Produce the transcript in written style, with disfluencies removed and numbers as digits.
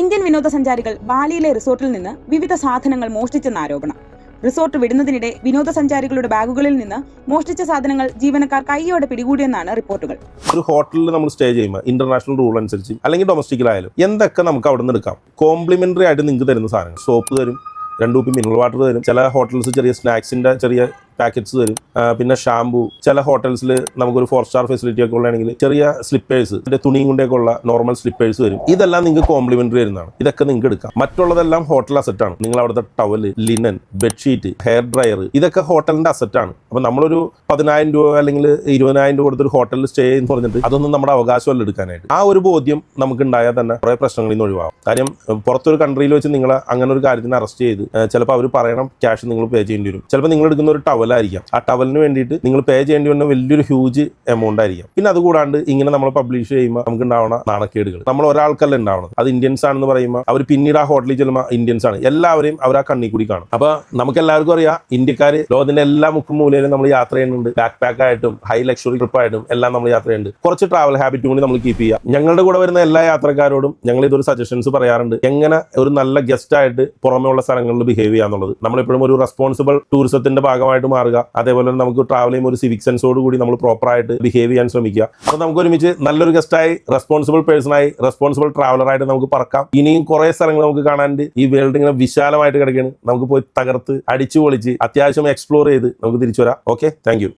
Indian വിനോദസഞ്ചാരികൾ ബാലിയിലെ റിസോർട്ടിൽ നിന്ന് വിവിധ സാധനങ്ങൾ മോഷ്ടിച്ചെന്ന ആരോപണം. റിസോർട്ട് വിടുന്നതിനിടെ വിനോദസഞ്ചാരികളുടെ ബാഗുകളിൽ നിന്ന് മോഷ്ടിച്ച സാധനങ്ങൾ ജീവനക്കാർ കൈയോടെ പിടികൂടിയെന്നാണ് റിപ്പോർട്ടുകൾ. ഒരു ഹോട്ടലിൽ നമ്മൾ സ്റ്റേ ചെയ്യുമ്പോൾ ഇന്റർനാഷണൽ റൂൾ അനുസരിച്ച് അല്ലെങ്കിൽ ഡൊമസ്റ്റിക്കിലായാലും എന്തൊക്കെ നമുക്ക് അവിടെ നിന്ന് എടുക്കാം. കോംപ്ലിമെന്ററി ആയിട്ട് നിങ്ങൾക്ക് തരുന്ന സാധനങ്ങൾ, സോപ്പ് തരും, 2 കുപ്പി മിനറൽ വാട്ടർ തരും, ചില ഹോട്ടൽസ് ചെറിയ സ്നാക്സിന്റെ ചെറിയ പാക്കറ്റ്സ് തരും, പിന്നെ ഷാമ്പു, ചില ഹോട്ടൽസിൽ നമുക്കൊരു 4 സ്റ്റാർ ഫെസിലിറ്റി ഒക്കെ ഉള്ളതാണെങ്കിൽ ചെറിയ സ്ലിപ്പേഴ്സ്, തുണിയും കൊണ്ടൊക്കെ ഉള്ള നോർമൽ സ്ലിപ്പേഴ്സ് വരും. ഇതെല്ലാം നിങ്ങൾക്ക് കോംപ്ലിമെന്ററി വരുന്നതാണ്. ഇതൊക്കെ നിങ്ങൾക്ക് എടുക്കാം. മറ്റുള്ളതെല്ലാം ഹോട്ടൽ അസറ്റാണ്. നിങ്ങൾ അവിടുത്തെ towel, linen, bedsheet, hair dryer, ഇതൊക്കെ ഹോട്ടലിന്റെ അസറ്റാണ്. അപ്പൊ നമ്മളൊരു 10,000 രൂപ അല്ലെങ്കിൽ 20,000 രൂപ കൊടുത്തൊരു ഹോട്ടലിൽ സ്റ്റേ എന്ന് പറഞ്ഞിട്ട് അതൊന്നും നമ്മുടെ അവകാശമല്ല എടുക്കാനായിട്ട്. ആ ഒരു ബോധ്യം നമുക്ക് ഉണ്ടായാൽ തന്നെ കുറെ പ്രശ്നങ്ങളിൽ നിന്ന് ഒഴിവാകും. കാര്യം പുറത്തൊരു കൺട്രിയിൽ വെച്ച് നിങ്ങൾ അങ്ങനെ ഒരു കാര്യത്തിന് അറസ്റ്റ് ചെയ്ത് ചിലപ്പോൾ അവർ പറയണം ക്യാഷ് നിങ്ങൾ പേ ചെയ്യേണ്ടി വരും. ചിലപ്പോൾ നിങ്ങൾ എടുക്കുന്ന ഒരു ടവലായിരിക്കാം. ആ ടവലിന് വേണ്ടിയിട്ട് നിങ്ങൾ പേ ചെയ്യേണ്ടി വരുന്ന വലിയൊരു ഹ്യൂജ് എമൗണ്ട് ആയിരിക്കും. പിന്നെ അതുകൂടാണ്ട് ഇങ്ങനെ നമ്മൾ പബ്ലിഷ് ചെയ്യുമ്പോൾ നമുക്ക് ഉണ്ടാവുന്ന നാണക്കേടുകൾ നമ്മൾ ഒരാൾക്കല്ല ഉണ്ടാവുന്നത്. അത് ഇന്ത്യൻസ് ആണെന്ന് പറയുമ്പോൾ അവർ പിന്നീട് ആ ഹോട്ടലിൽ ചെല്ലുമ്പോൾ ഇന്ത്യൻസ് ആണ്, എല്ലാവരെയും അവർ ആ കണ്ണി കൂടി കാണും. അപ്പൊ നമുക്ക് എല്ലാവർക്കും അറിയാം, ഇന്ത്യക്കാർ ലോകത്തിന്റെ എല്ലാ മുക്കും മൂലയിലും നമ്മൾ യാത്ര ചെയ്യുന്നുണ്ട്. ബാക്ക് പാക്ക് ആയിട്ടും ഹൈ ലക്ഷറി ട്രിപ്പ് ആയിട്ടും എല്ലാം നമ്മൾ യാത്ര ചെയ്യുന്നുണ്ട്. കുറച്ച് ട്രാവൽ ഹാബിറ്റും കൂടി നമ്മൾ കീപ്പ് ചെയ്യുക. ഞങ്ങളുടെ കൂടെ വരുന്ന എല്ലാ യാത്രക്കാരോടും ഞങ്ങൾ ഇതൊരു സജഷൻസ് പറയാറുണ്ട്, എങ്ങനെ ഒരു നല്ല ഗസ്റ്റ് ആയിട്ട് പുറമെ ഉള്ള സ്ഥലങ്ങളിൽ ബിഹേവ് ചെയ്യാന്നുള്ളത്. നമ്മളെപ്പോഴും ഒരു റെസ്പോൺസിബിൾ ടൂറിസത്തിന്റെ ഭാഗമായിട്ട് മാറുക. അതേപോലെ നമുക്ക് ട്രാവൽ ചെയ്യുമ്പോൾ ഒരു സിവിക് സെൻസോട് കൂടി നമ്മൾ പ്രോപ്പറായിട്ട് ബിഹേവ് ചെയ്യാൻ ശ്രമിക്കുക. അപ്പോൾ നമുക്ക് ഒരുമിച്ച് നല്ലൊരു ഗസ്റ്റായി, റെസ്പോൺസിബിൾ പേഴ്സണായി, റെസ്പോൺസിബിൾ ട്രാവലറായിട്ട് നമുക്ക് പറക്കാം. ഇനിയും കുറെ സ്ഥലങ്ങൾ നമുക്ക് കാണാനുണ്ട്. ഈ വേൾഡ് ഇങ്ങനെ വിശാലമായിട്ട് കിടക്കുകയാണ്. നമുക്ക് പോയി തകർത്ത് അടിച്ചു പൊളിച്ച് അത്യാവശ്യം എക്സ്പ്ലോർ ചെയ്ത് നമുക്ക് തിരിച്ചു വരാം. Okay, thank you.